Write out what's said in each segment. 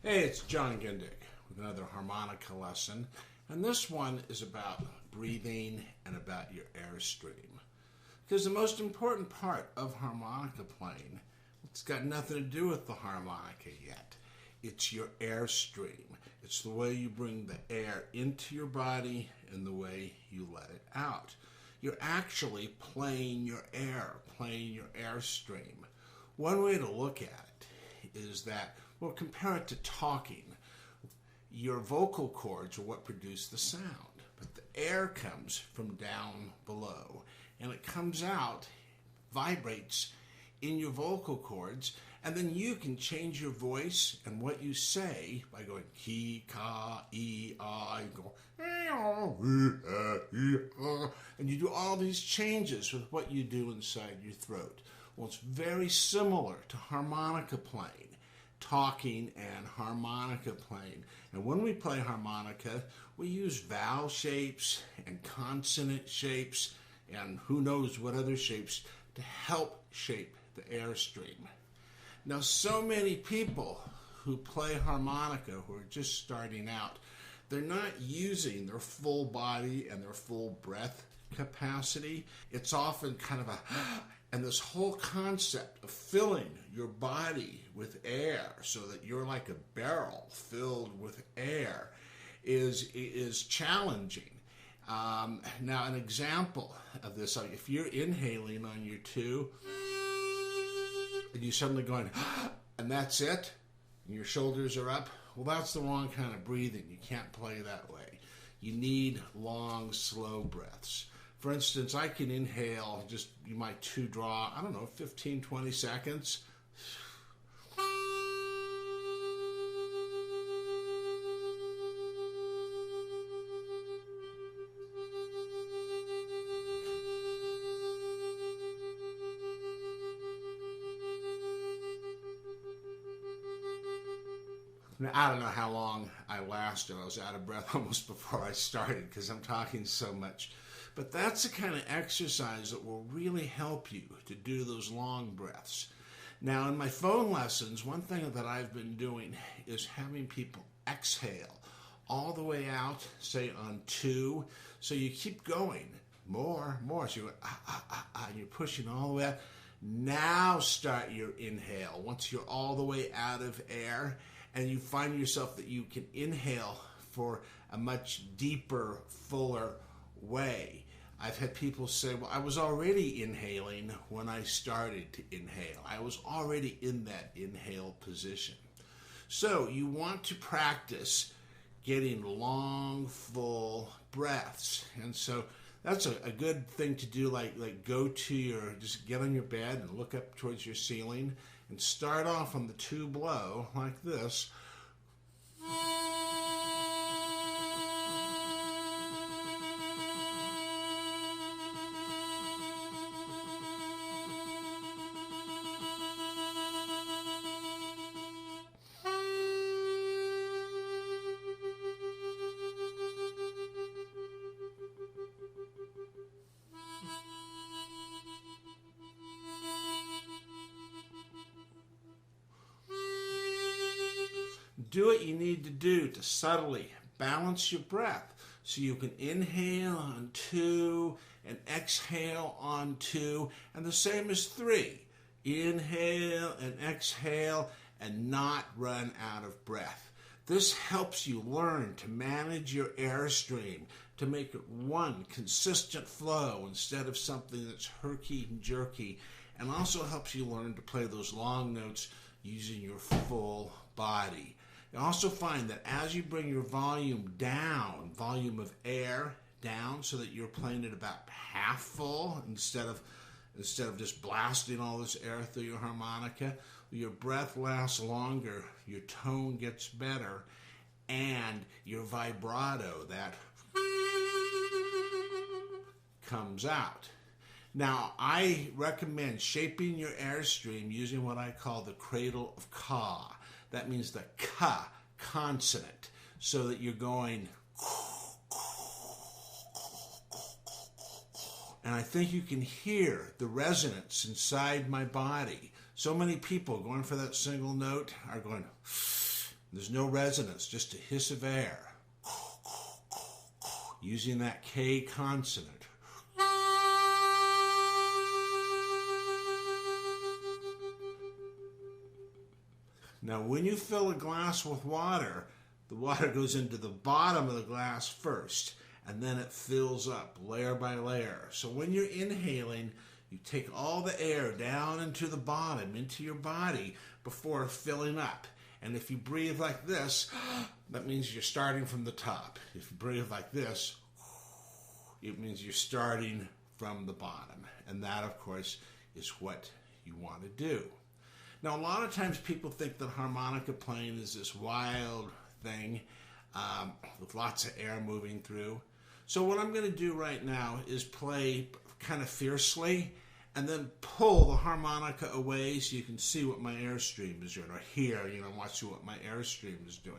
Hey, it's John Gindick with another harmonica lesson, and this one is about breathing and about your airstream. Because the most important part of harmonica playing, it's got nothing to do with the harmonica yet. It's your airstream. It's the way you bring the air into your body and the way you let it out. You're actually playing your air, playing your airstream. One way to look at it is that, well, compare it to talking. Your vocal cords are what produce the sound, but the air comes from down below, and it comes out, vibrates in your vocal cords, and then you can change your voice and what you say by going ki, ka, e, ah, you go, and you do all these changes with what you do inside your throat. Well, it's very similar to harmonica playing, talking and harmonica playing. And when we play harmonica, we use vowel shapes and consonant shapes and who knows what other shapes to help shape the airstream. Now, so many people who play harmonica, who are just starting out, they're not using their full body and their full breath capacity. It's often kind of a, and this whole concept of filling your body with air so that you're like a barrel filled with air is challenging. Now, an example of this, like if you're inhaling on your two, and you suddenly going, and that's it, and your shoulders are up, well, that's the wrong kind of breathing. You can't play that way. You need long, slow breaths. For instance, I can inhale, just you might two draw, 15, 20 seconds. Now, I don't know how long I lasted. I was out of breath almost before I started because I'm talking so much. But that's the kind of exercise that will really help you to do those long breaths. Now, in my phone lessons, one thing that I've been doing is having people exhale all the way out, say on two. So you keep going, more. So you go, and you're pushing all the way out. Now start your inhale once you're all the way out of air, and you find yourself that you can inhale for a much deeper, fuller way. I've had people say, well, I was already inhaling when I started to inhale. I was already in that inhale position. So you want to practice getting long, full breaths. And so that's a good thing to do, like go to just get on your bed and look up towards your ceiling and start off on the two blow like this. Do what you need to do to subtly balance your breath so you can inhale on two and exhale on two, and the same as three. Inhale and exhale and not run out of breath. This helps you learn to manage your airstream, to make it one consistent flow instead of something that's herky and jerky, and also helps you learn to play those long notes using your full body. You also find that as you bring your volume down, volume of air down, so that you're playing it about half full instead of just blasting all this air through your harmonica, your breath lasts longer, your tone gets better, and your vibrato, that comes out. Now, I recommend shaping your airstream using what I call the cradle of ka. That means the ka consonant, so that you're going, and I think you can hear the resonance inside my body. So many people going for that single note are going, There's no resonance, just a hiss of air. Using that K consonant. Now, when you fill a glass with water, the water goes into the bottom of the glass first, and then it fills up layer by layer. So when you're inhaling, you take all the air down into the bottom, into your body, before filling up. And if you breathe like this, that means you're starting from the top. If you breathe like this, it means you're starting from the bottom. And that, of course, is what you want to do. Now, a lot of times people think that harmonica playing is this wild thing with lots of air moving through. So what I'm going to do right now is play kind of fiercely and then pull the harmonica away so you can see what my Airstream is doing, or hear, watch what my Airstream is doing.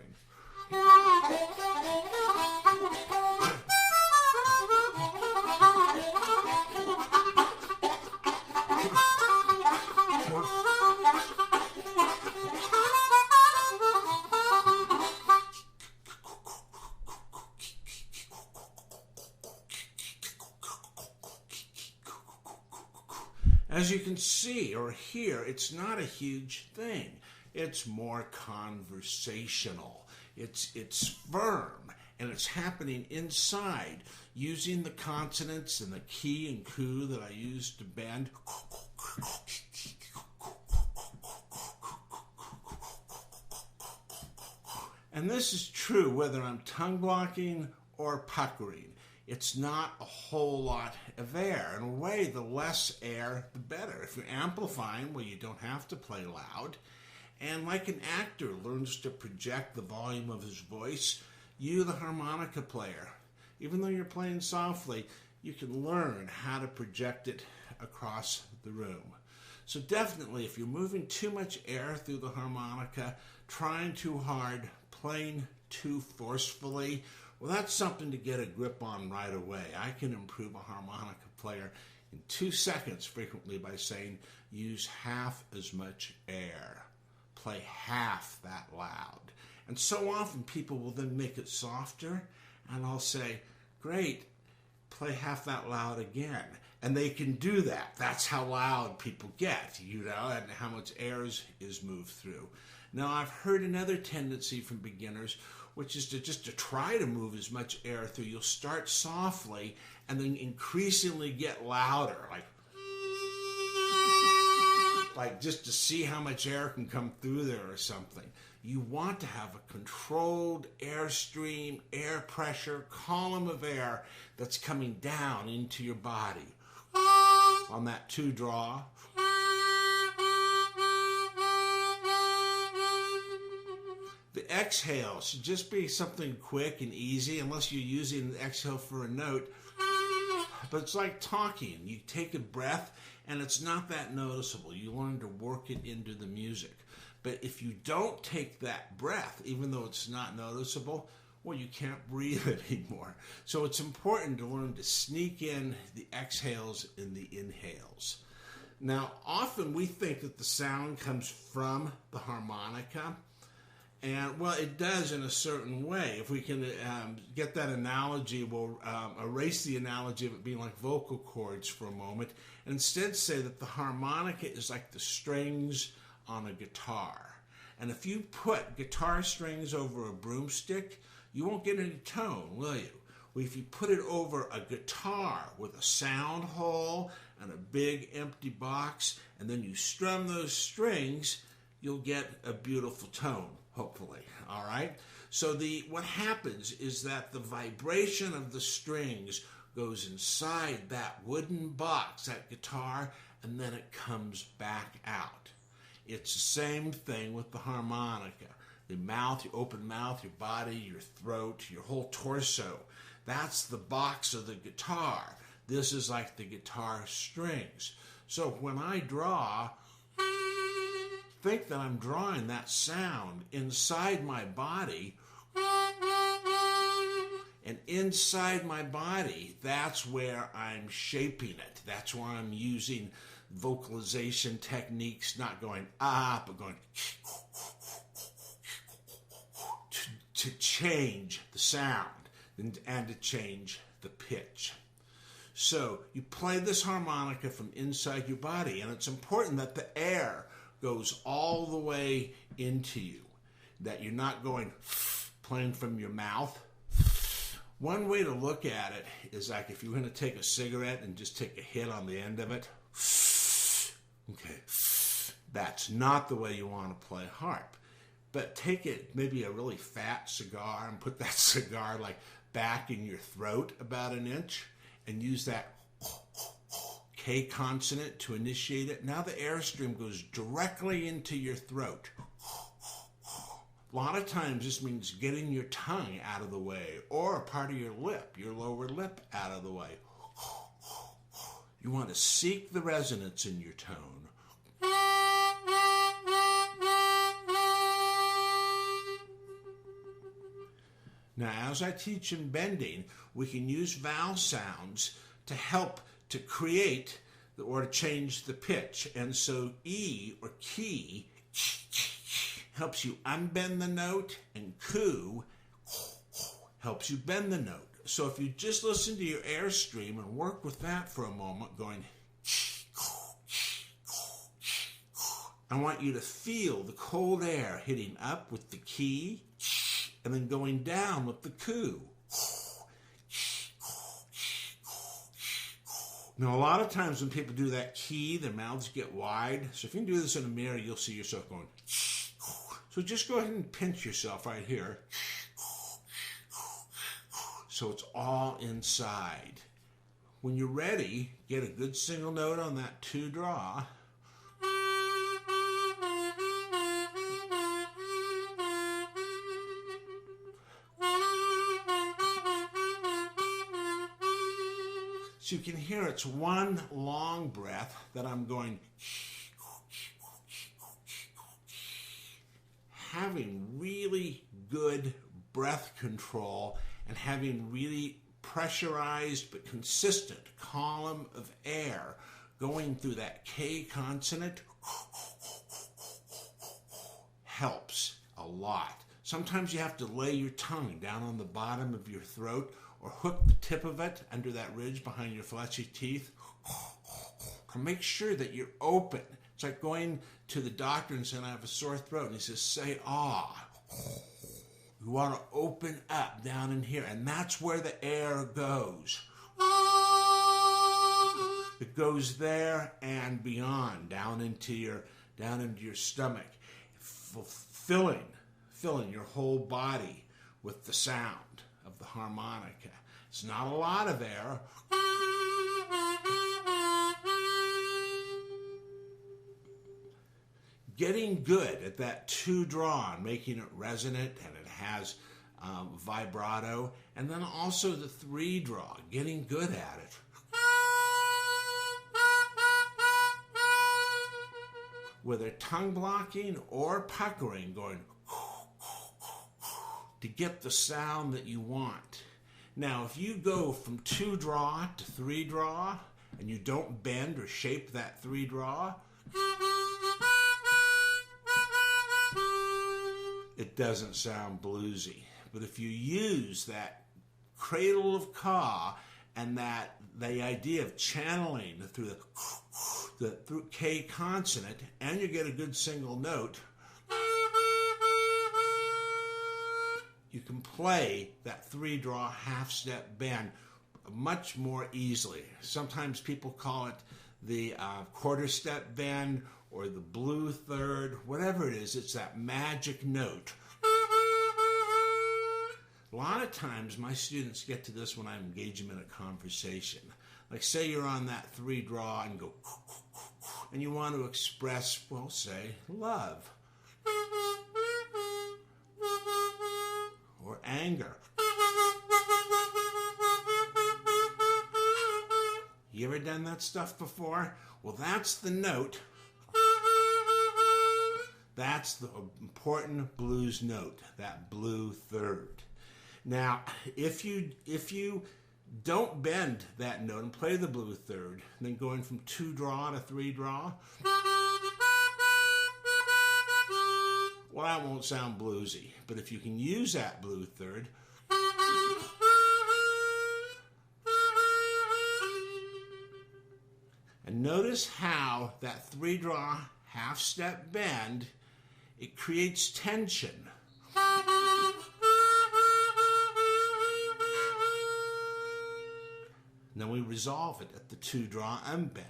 As you can see or hear, it's not a huge thing. It's more conversational. It's firm, and it's happening inside using the consonants and the ki and ku that I use to bend. And this is true whether I'm tongue blocking or puckering. It's not a whole lot of air. In a way, the less air, the better. If you're amplifying, well, you don't have to play loud. And like an actor learns to project the volume of his voice, you, the harmonica player, even though you're playing softly, you can learn how to project it across the room. So definitely, if you're moving too much air through the harmonica, trying too hard, playing too forcefully, well, that's something to get a grip on right away. I can improve a harmonica player in 2 seconds frequently by saying, use half as much air. Play half that loud. And so often people will then make it softer, and I'll say, great, play half that loud again. And they can do that. That's how loud people get, and how much air is moved through. Now, I've heard another tendency from beginners, which is to try to move as much air through. You'll start softly and then increasingly get louder, like just to see how much air can come through there or something. You want to have a controlled airstream, air pressure, column of air that's coming down into your body. On that 2 draw. The exhale should just be something quick and easy, unless you're using the exhale for a note. But it's like talking. You take a breath, and it's not that noticeable. You learn to work it into the music. But if you don't take that breath, even though it's not noticeable, well, you can't breathe anymore. So it's important to learn to sneak in the exhales and the inhales. Now, often we think that the sound comes from the harmonica. And, well, it does in a certain way. If we can get that analogy, we'll erase the analogy of it being like vocal cords for a moment, and instead say that the harmonica is like the strings on a guitar. And if you put guitar strings over a broomstick, you won't get any tone, will you? Well, if you put it over a guitar with a sound hole and a big empty box, and then you strum those strings, you'll get a beautiful tone. Hopefully, all right? So what happens is that the vibration of the strings goes inside that wooden box, that guitar, and then it comes back out. It's the same thing with the harmonica. The mouth, your open mouth, your body, your throat, your whole torso. That's the box of the guitar. This is like the guitar strings. So when I draw, think that I'm drawing that sound inside my body, and inside my body, that's where I'm shaping it. That's where I'm using vocalization techniques, not going but going. to change the sound and to change the pitch. So you play this harmonica from inside your body, and it's important that the air goes all the way into you, that you're not going playing from your mouth. One way to look at it is like if you're going to take a cigarette and just take a hit on the end of it. Okay, that's not the way you want to play harp. But take it, maybe a really fat cigar, and put that cigar like back in your throat about an inch, and use that K consonant to initiate it. Now the airstream goes directly into your throat. A lot of times this means getting your tongue out of the way, or a part of your lip, your lower lip, out of the way. You want to seek the resonance in your tone. Now, as I teach in bending, we can use vowel sounds to help to create or to change the pitch. And so E, or key, helps you unbend the note, and ku helps you bend the note. So if you just listen to your airstream and work with that for a moment, going, I want you to feel the cold air hitting up with the key, and then going down with the ku. Now, a lot of times when people do that key, their mouths get wide. So if you can do this in a mirror, you'll see yourself going. So just go ahead and pinch yourself right here. So it's all inside. When you're ready, get a good single note on that 2 draw. So you can hear it's one long breath that I'm going, having really good breath control and having really pressurized but consistent column of air going through that K consonant helps a lot. Sometimes you have to lay your tongue down on the bottom of your throat, or hook the tip of it under that ridge behind your fleshy teeth. To make sure that you're open. It's like going to the doctor and saying, I have a sore throat. And he says, say ah. You want to open up down in here. And that's where the air goes. It goes there and beyond, down into your stomach, filling your whole body with the sound of the harmonica. It's not a lot of air. Getting good at that 2 draw and making it resonant, and it has vibrato, and then also the 3 draw, getting good at it. Whether tongue blocking or puckering, going to get the sound that you want. Now, if you go from 2 draw to 3 draw, and you don't bend or shape that 3 draw, it doesn't sound bluesy. But if you use that cradle of ka and the idea of channeling through through K consonant, and you get a good single note, you can play that 3 draw half step bend much more easily. Sometimes people call it the quarter step bend or the blue third, whatever it is. It's that magic note. A lot of times my students get to this when I engage them in a conversation. Like say you're on that 3 draw and go, and you want to express, well, say love or anger. You ever done that stuff before? Well, that's the note. That's the important blues note, that blue third. Now, if you don't bend that note and play the blue third, then going from 2 draw to 3 draw, well, that won't sound bluesy. But if you can use that blue third, and notice how that 3-draw half-step bend, it creates tension. Then we resolve it at the 2-draw unbent.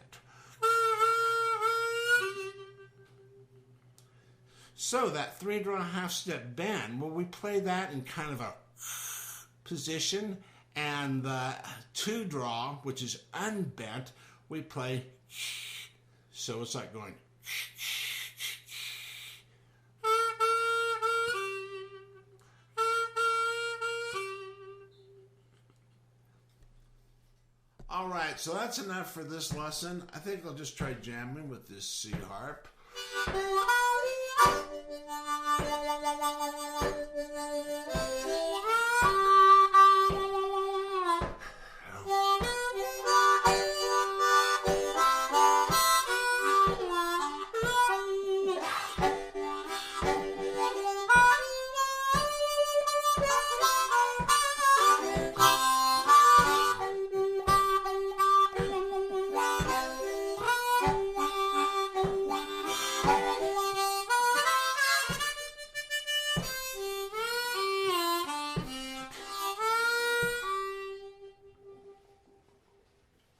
So that 3-draw half-step bend, well, we play that in kind of a position, and the 2-draw, which is unbent, we play, so it's like going. All right, so that's enough for this lesson. I think I'll just try jamming with this C harp.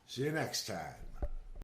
See you next time.